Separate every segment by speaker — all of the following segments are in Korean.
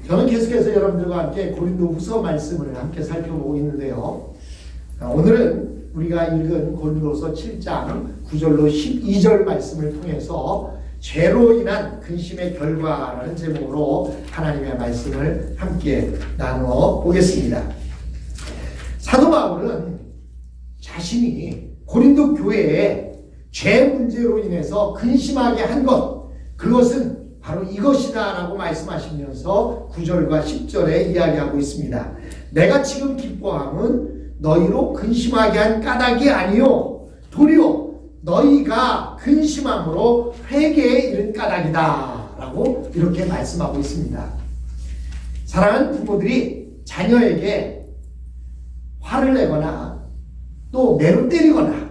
Speaker 1: 저는 계속해서 여러분들과 함께 고린도후서 말씀을 함께 살펴보고 있는데요. 오늘은 우리가 읽은 고린도후서 7장 9절로 12절 말씀을 통해서 죄로 인한 근심의 결과라는 제목으로 하나님의 말씀을 함께 나누어 보겠습니다. 사도 바울은 자신이 고린도 교회에 죄 문제로 인해서 근심하게 한 것, 그것은 바로 이것이다 라고 말씀하시면서 9절과 10절에 이야기하고 있습니다. 내가 지금 기뻐함은 너희로 근심하게 한 까닭이 아니요 도리어 너희가 근심함으로 회개에 이른 까닭이다 라고 이렇게 말씀하고 있습니다. 사랑하는 부모들이 자녀에게 화를 내거나 또 매로 때리거나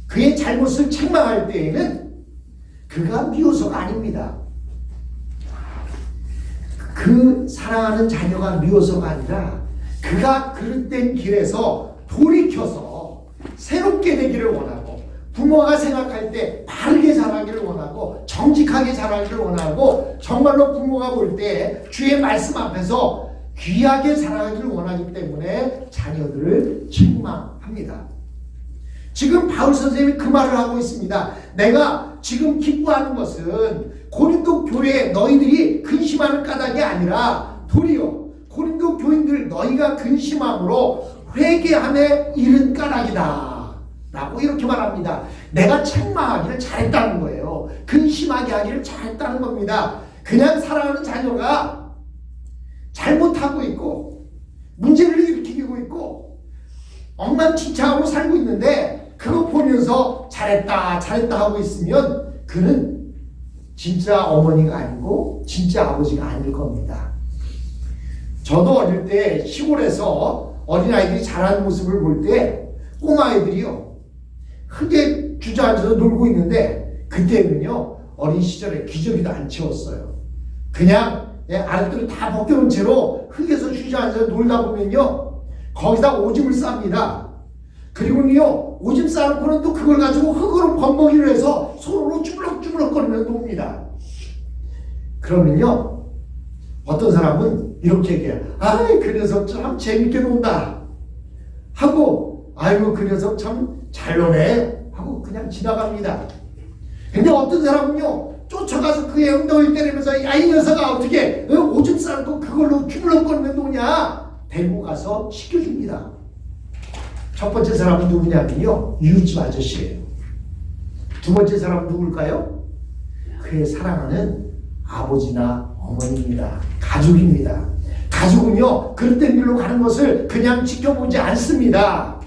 Speaker 1: 그의 잘못을 책망할 때에는 그가 미워서가 아닙니다. 그 사랑하는 자녀가 미워서가 아니라 그가 그릇된 길에서 돌이켜서 새롭게 되기를 원하고, 부모가 생각할 때 바르게 자라기를 원하고, 정직하게 자라기를 원하고, 정말로 부모가 볼 때 주의 말씀 앞에서 귀하게 자라기를 원하기 때문에 자녀들을 책망합니다. 지금 바울 선생님이 그 말을 하고 있습니다. 내가 지금 기뻐하는 것은 고린도 교회에 너희들이 근심하는 까닭이 아니라 도리어 고린도 교인들 너희가 근심함으로 회개함에 이른 까닭이다 라고 이렇게 말합니다. 내가 책망하기를 잘했다는 거예요. 근심하게 하기를 잘했다는 겁니다. 그냥 사랑하는 자녀가 잘못하고 있고 문제를 일으키고 있고 엉망진창으로 살고 있는데 그거 보면서 잘했다 하고 있으면 그는 진짜 어머니가 아니고 진짜 아버지가 아닐 겁니다. 저도 어릴 때 시골에서 어린아이들이 자라는 모습을 볼 때 꼬마아이들이요 흙에 주저앉아서 놀고 있는데 그때는요 어린 시절에 기저귀도 안 채웠어요. 그냥 아랫도를 다 벗겨놓은 채로 흙에서 주저앉아서 놀다 보면요 거기다 오줌을 쌉니다. 그리고요 오줌 싸놓고는 또 그걸 가지고 흙으로 범벅이를 해서 손으로 주물럭주물럭거리면서 놉니다. 그러면요 어떤 사람은 이렇게 얘기해요. 아이 그 녀석 참 재밌게 논다 하고, 아이고 그 녀석 참 잘 노네 하고 그냥 지나갑니다. 근데 어떤 사람은요 쫓아가서 그의 엉덩이를 때리면서 야 이 녀석아 어떻게 오줌 싸놓고 그걸로 주물럭거리면서 노냐 데리고 가서 시켜줍니다. 첫 번째 사람은 누구냐면요 이웃집 아저씨예요. 두 번째 사람은 누굴까요? 그의 사랑하는 아버지나 어머니입니다. 가족입니다. 가족은요 그릇된 길로 가는 것을 그냥 지켜보지 않습니다.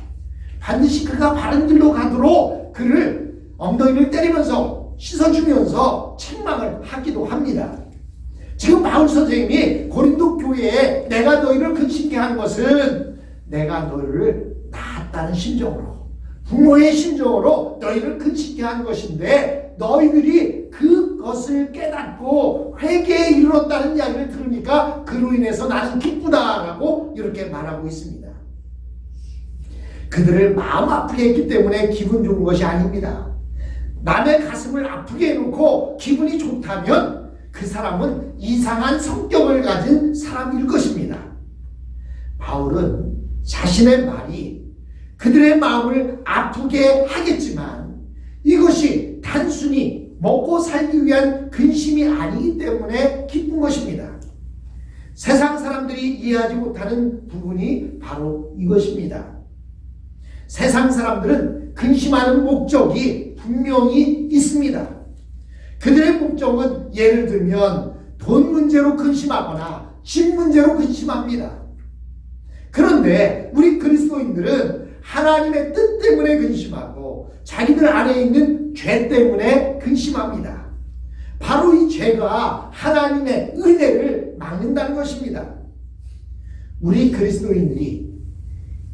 Speaker 1: 반드시 그가 바른 길로 가도록 그를 엉덩이를 때리면서 씻어주면서 책망을 하기도 합니다. 지금 바울 선생님이 고린도 교회에 내가 너희를 근심케 한 것은 내가 너희를 낳았다는 심정으로, 부모의 심정으로 너희를 근심케 한 것인데 너희들이 그것을 깨닫고 회개에 이르렀다는 이야기를 들으니까 그로 인해서 나는 기쁘다라고 이렇게 말하고 있습니다. 그들을 마음 아프게 했기 때문에 기분 좋은 것이 아닙니다. 남의 가슴을 아프게 해놓고 기분이 좋다면 그 사람은 이상한 성격을 가진 사람일 것입니다. 바울은 자신의 말이 그들의 마음을 아프게 하겠지만 이것이 단순히 먹고 살기 위한 근심이 아니기 때문에 기쁜 것입니다. 세상 사람들이 이해하지 못하는 부분이 바로 이것입니다. 세상 사람들은 근심하는 목적이 분명히 있습니다. 그들의 목적은 예를 들면 돈 문제로 근심하거나 집 문제로 근심합니다. 그런데 우리 그리스도인들은 하나님의 뜻 때문에 근심하고 자기들 안에 있는 죄 때문에 근심합니다. 바로 이 죄가 하나님의 은혜를 막는다는 것입니다. 우리 그리스도인들이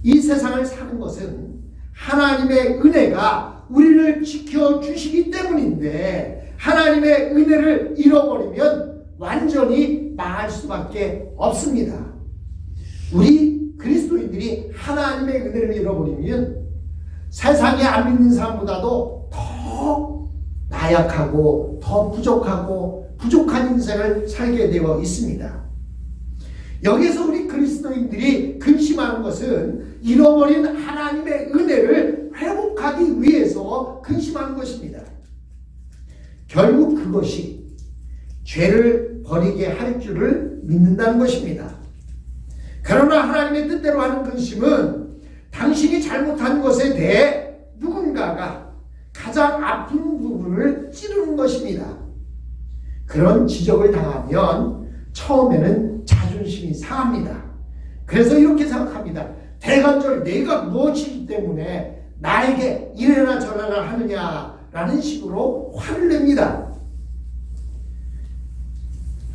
Speaker 1: 이 세상을 사는 것은 하나님의 은혜가 우리를 지켜주시기 때문인데 하나님의 은혜를 잃어버리면 완전히 망할 수밖에 없습니다. 우리 그리스도인들이 하나님의 은혜를 잃어버리면 세상에 안 믿는 사람보다도 더 나약하고 더 부족하고 부족한 인생을 살게 되어 있습니다. 여기서 우리 그리스도인들이 근심하는 것은 잃어버린 하나님의 은혜를 회복하기 위해서 근심하는 것입니다. 결국 그것이 죄를 버리게 할 줄을 믿는다는 것입니다. 그러나 하나님의 뜻대로 하는 근심은 당신이 잘못한 것에 대해 누군가가 가장 아픈 부분을 찌르는 것입니다. 그런 지적을 당하면 처음에는 자존심이 상합니다. 그래서 이렇게 생각합니다. 대간절 내가 무엇이기 때문에 나에게 이래나 저래나 하느냐라는 식으로 화를 냅니다.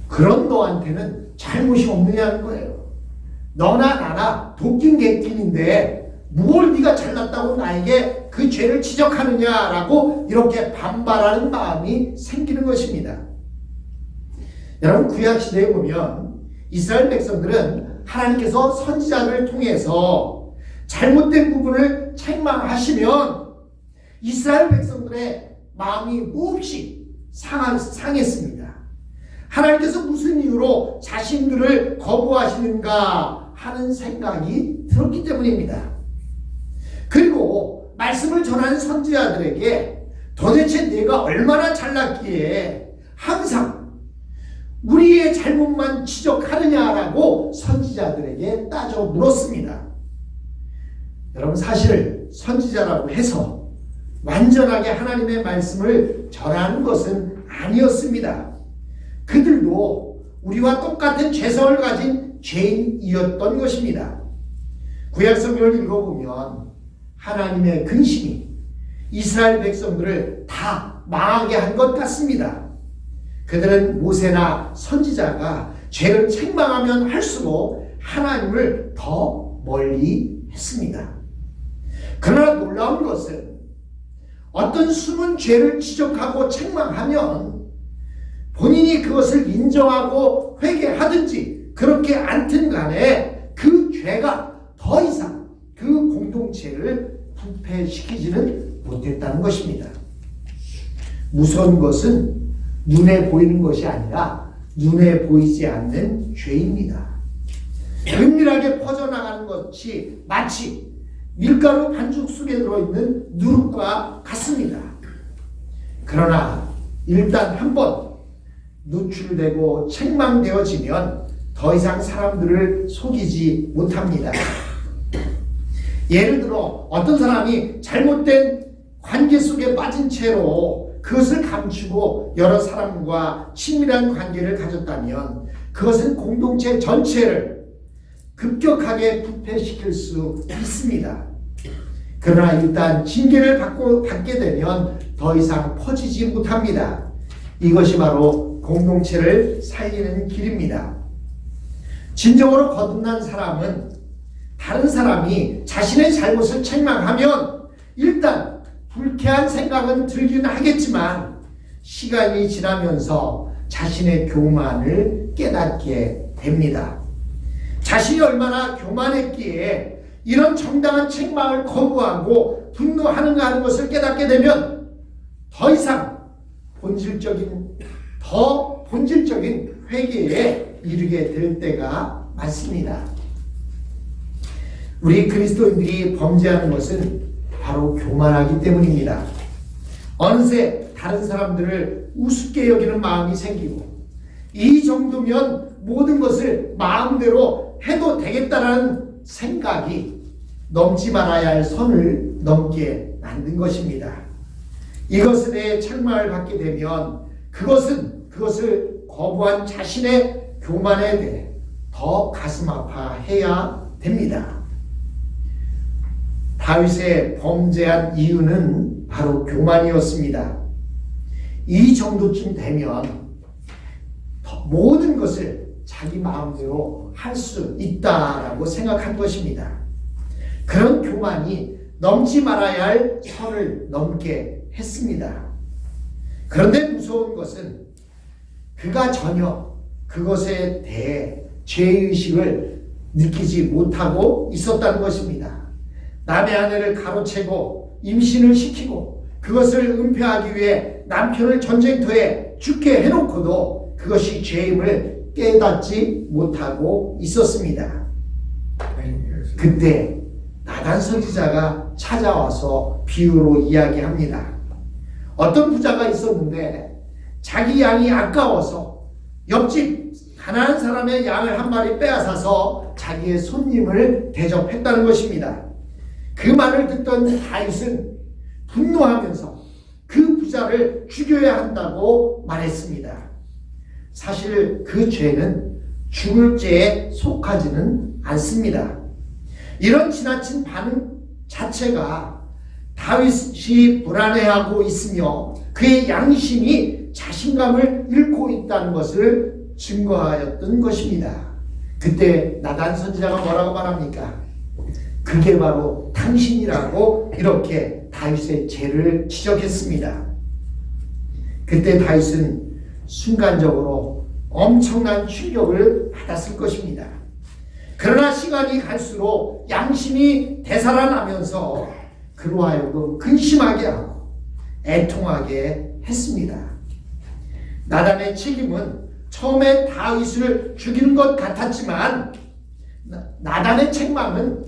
Speaker 1: 그런 너한테는 잘못이 없느냐는 거예요. 너나 나나 도끼인 객끼인데 뭘 네가 잘났다고 나에게 그 죄를 지적하느냐라고 이렇게 반발하는 마음이 생기는 것입니다. 여러분, 구약시대에 보면 이스라엘 백성들은 하나님께서 선지자를 통해서 잘못된 부분을 책망하시면 이스라엘 백성들의 마음이 몹시 상했습니다. 하나님께서 무슨 이유로 자신들을 거부하시는가 하는 생각이 들었기 때문입니다. 그리고 말씀을 전하는 선지자들에게 도대체 내가 얼마나 잘났기에 항상 우리의 잘못만 지적하느냐라고 선지자들에게 따져 물었습니다. 여러분, 사실 선지자라고 해서 완전하게 하나님의 말씀을 전하는 것은 아니었습니다. 그들도 우리와 똑같은 죄성을 가진 죄인이었던 것입니다. 구약성경을 읽어보면 하나님의 근심이 이스라엘 백성들을 다 망하게 한 것 같습니다. 그들은 모세나 선지자가 죄를 책망하면 할수록 하나님을 더 멀리 했습니다. 그러나 놀라운 것은 어떤 숨은 죄를 지적하고 책망하면 본인이 그것을 인정하고 회개하든지 그렇게 않든 간에 그 죄가 더 이상 그 공동체를 부패시키지는 못했다는 것입니다. 무서운 것은 눈에 보이는 것이 아니라 눈에 보이지 않는 죄입니다. 은밀하게 퍼져나가는 것이 마치 밀가루 반죽 속에 들어있는 누룩과 같습니다. 그러나 일단 한번 노출되고 책망되어지면 더 이상 사람들을 속이지 못합니다. 예를 들어 어떤 사람이 잘못된 관계 속에 빠진 채로 그것을 감추고 여러 사람과 친밀한 관계를 가졌다면 그것은 공동체 전체를 급격하게 부패시킬 수 있습니다. 그러나 일단 징계를 받게 되면 더 이상 퍼지지 못합니다. 이것이 바로 공동체를 살리는 길입니다. 진정으로 거듭난 사람은 다른 사람이 자신의 잘못을 책망하면 일단 불쾌한 생각은 들기는 하겠지만 시간이 지나면서 자신의 교만을 깨닫게 됩니다. 자신이 얼마나 교만했기에 이런 정당한 책망을 거부하고 분노하는가 하는 것을 깨닫게 되면 더 이상 더 본질적인 회개에 이르게 될 때가 많습니다. 우리 그리스도인들이 범죄하는 것은 바로 교만하기 때문입니다. 어느새 다른 사람들을 우습게 여기는 마음이 생기고 이 정도면 모든 것을 마음대로 해도 되겠다라는 생각이 넘지 말아야 할 선을 넘게 만든 것입니다. 이것에 대해 책망을 받게 되면 그것을 거부한 자신의 교만에 대해 더 가슴 아파해야 됩니다. 다윗의 범죄한 이유는 바로 교만이었습니다. 이 정도쯤 되면 모든 것을 자기 마음대로 할 수 있다라고 생각한 것입니다. 그런 교만이 넘지 말아야 할 선을 넘게 했습니다. 그런데 무서운 것은 그가 전혀 그것에 대해 죄의식을 느끼지 못하고 있었다는 것입니다. 남의 아내를 가로채고 임신을 시키고 그것을 은폐하기 위해 남편을 전쟁터에 죽게 해놓고도 그것이 죄임을 깨닫지 못하고 있었습니다. 그때 나단 선지자가 찾아와서 비유로 이야기합니다. 어떤 부자가 있었는데 자기 양이 아까워서 옆집 가난한 사람의 양을 한 마리 빼앗아서 자기의 손님을 대접했다는 것입니다. 그 말을 듣던 다윗은 분노하면서 그 부자를 죽여야 한다고 말했습니다. 사실 그 죄는 죽을 죄에 속하지는 않습니다. 이런 지나친 반응 자체가 다윗이 불안해하고 있으며 그의 양심이 자신감을 잃고 있다는 것을 증거하였던 것입니다. 그때 나단 선지자가 뭐라고 말합니까? 그게 바로 당신이라고 이렇게 다윗의 죄를 지적했습니다. 그때 다윗은 순간적으로 엄청난 충격을 받았을 것입니다. 그러나 시간이 갈수록 양심이 되살아나면서 그로 하여금 근심하게 하고 애통하게 했습니다. 나단의 책임은 처음에 다윗을 죽이는 것 같았지만 나단의 책망은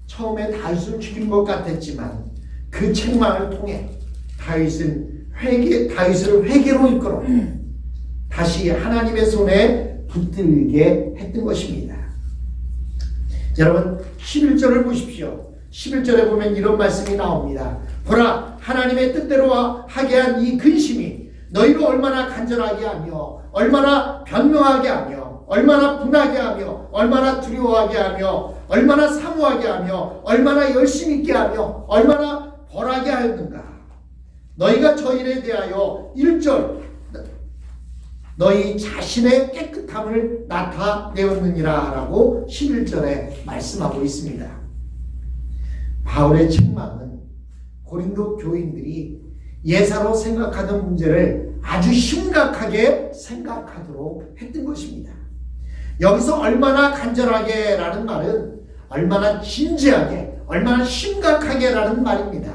Speaker 1: 처음에 다윗을 죽이는 것 같았지만 그 책망을 통해 다윗을 회개로 이끌어 다시 하나님의 손에 붙들게 했던 것입니다. 여러분 11절을 보십시오. 11절에 보면 이런 말씀이 나옵니다. 보라, 하나님의 뜻대로 하게 한 이 근심이 너희를 얼마나 간절하게 하며 얼마나 변명하게 하며 얼마나 분하게 하며 얼마나 두려워하게 하며 얼마나 사모하게 하며 얼마나 열심 있게 하며 얼마나 벌하게 하였는가. 너희가 저희에 대하여 1절 너희 자신의 깨끗함을 나타내었느니라 라고 11절에 말씀하고 있습니다. 바울의 책망은 고린도 교인들이 예사로 생각하던 문제를 아주 심각하게 생각하도록 했던 것입니다. 여기서 얼마나 간절하게 라는 말은 얼마나 진지하게 얼마나 심각하게 라는 말입니다.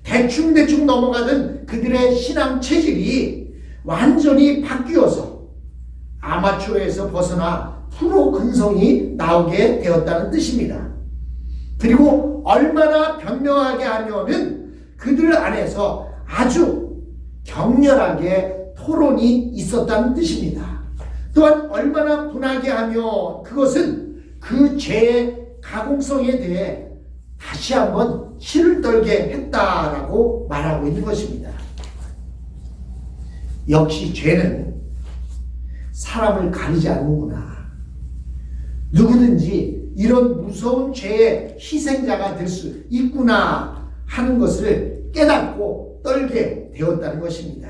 Speaker 1: 대충 넘어가던 그들의 신앙 체질이 완전히 바뀌어서 아마추어에서 벗어나 프로 근성이 나오게 되었다는 뜻입니다. 그리고 얼마나 변명하게 하면은 그들 안에서 아주 격렬하게 토론이 있었다는 뜻입니다. 또한 얼마나 분하게 하며 그것은 그 죄의 가공성에 대해 다시 한번 치를 떨게 했다라고 말하고 있는 것입니다. 역시 죄는 사람을 가리지 않는구나. 누구든지 이런 무서운 죄의 희생자가 될 수 있구나 하는 것을 깨닫고 떨게 되었다는 것입니다.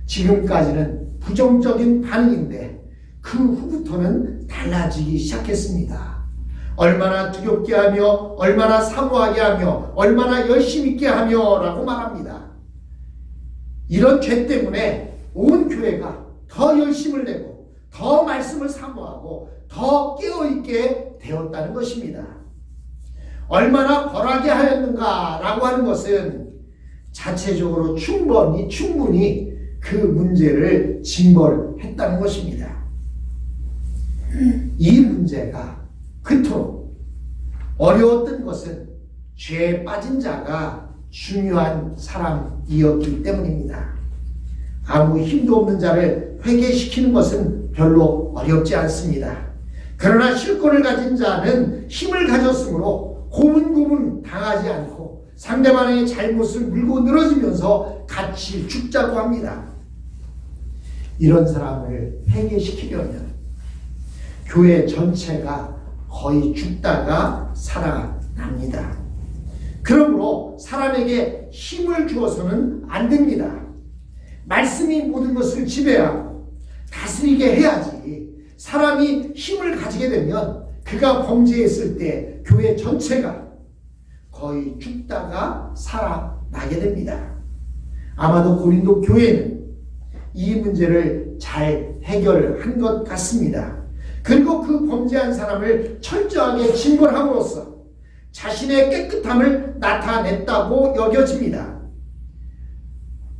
Speaker 1: 지금까지는 부정적인 반응인데 그 후부터는 달라지기 시작했습니다. 얼마나 두렵게 하며 얼마나 사모하게 하며 얼마나 열심 있게 하며 라고 말합니다. 이런 죄 때문에 온 교회가 더 열심을 내고 더 말씀을 사모하고 더 깨어있게 되었다는 것입니다. 얼마나 벌하게 하였는가 라고 하는 것은 자체적으로 충분히 그 문제를 징벌했다는 것입니다. 이 문제가 그토록 어려웠던 것은 죄에 빠진 자가 중요한 사람이었기 때문입니다. 아무 힘도 없는 자를 회개시키는 것은 별로 어렵지 않습니다. 그러나 실권을 가진 자는 힘을 가졌으므로 고분고분 당하지 않고 상대방의 잘못을 물고 늘어지면서 같이 죽자고 합니다. 이런 사람을 회개시키려면 교회 전체가 거의 죽다가 살아납니다. 그러므로 사람에게 힘을 주어서는 안 됩니다. 말씀이 모든 것을 지배하고 다스리게 해야지. 사람이 힘을 가지게 되면 그가 범죄했을 때 교회 전체가 거의 죽다가 살아나게 됩니다. 아마도 고린도 교회는 이 문제를 잘 해결한 것 같습니다. 그리고 그 범죄한 사람을 철저하게 징벌함으로써 자신의 깨끗함을 나타냈다고 여겨집니다.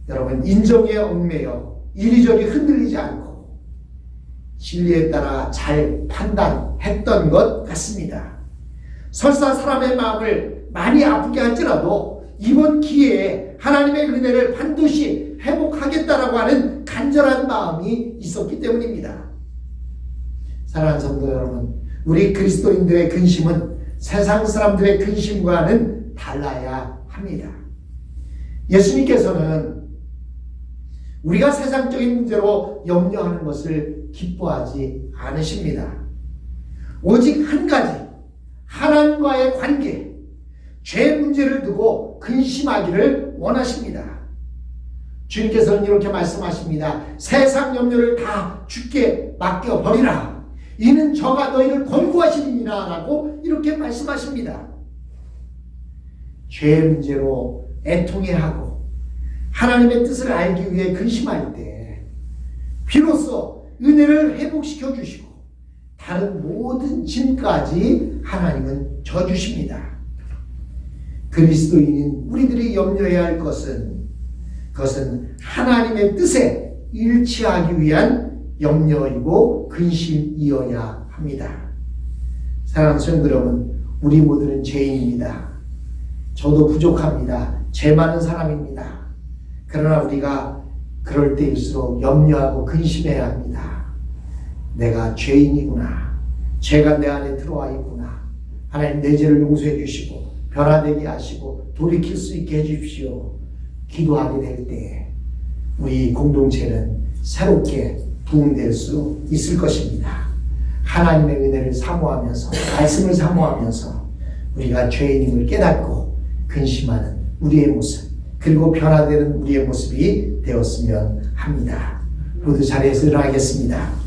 Speaker 1: 여러분, 인정에 얽매여 이리저리 흔들리지 않고 진리에 따라 잘 판단했던 것 같습니다. 설사 사람의 마음을 많이 아프게 할지라도 이번 기회에 하나님의 은혜를 반드시 회복하겠다라고 하는 간절한 마음이 있었기 때문입니다. 사랑하는 성도 여러분, 우리 그리스도인들의 근심은 세상 사람들의 근심과는 달라야 합니다. 예수님께서는 우리가 세상적인 문제로 염려하는 것을 기뻐하지 않으십니다. 오직 한 가지, 하나님과의 관계, 죄 문제를 두고 근심하기를 원하십니다. 주님께서는 이렇게 말씀하십니다. 세상 염려를 다 주께 맡겨버리라. 이는 저가 너희를 권고하시니라 라고 이렇게 말씀하십니다. 죄 문제로 애통해하고 하나님의 뜻을 알기 위해 근심할 때 비로소 은혜를 회복시켜 주시고 다른 모든 짐까지 하나님은 져주십니다. 그리스도인인 우리들이 염려해야 할 그것은 하나님의 뜻에 일치하기 위한 염려이고 근심이어야 합니다. 사랑하는 성도 여러분, 우리 모두는 죄인입니다. 저도 부족합니다. 죄 많은 사람입니다. 그러나 우리가 그럴 때일수록 염려하고 근심해야 합니다. 내가 죄인이구나. 죄가 내 안에 들어와 있구나. 하나님 내 죄를 용서해 주시고 변화되게 하시고 돌이킬 수 있게 해 주십시오. 기도하게 될 때 우리 공동체는 새롭게 부흥될 수 있을 것입니다. 하나님의 은혜를 사모하면서 말씀을 사모하면서 우리가 죄인임을 깨닫고 근심하는 우리의 모습 그리고 변화되는 우리의 모습이 되었으면 합니다. 모두 자리에서 일어나겠습니다.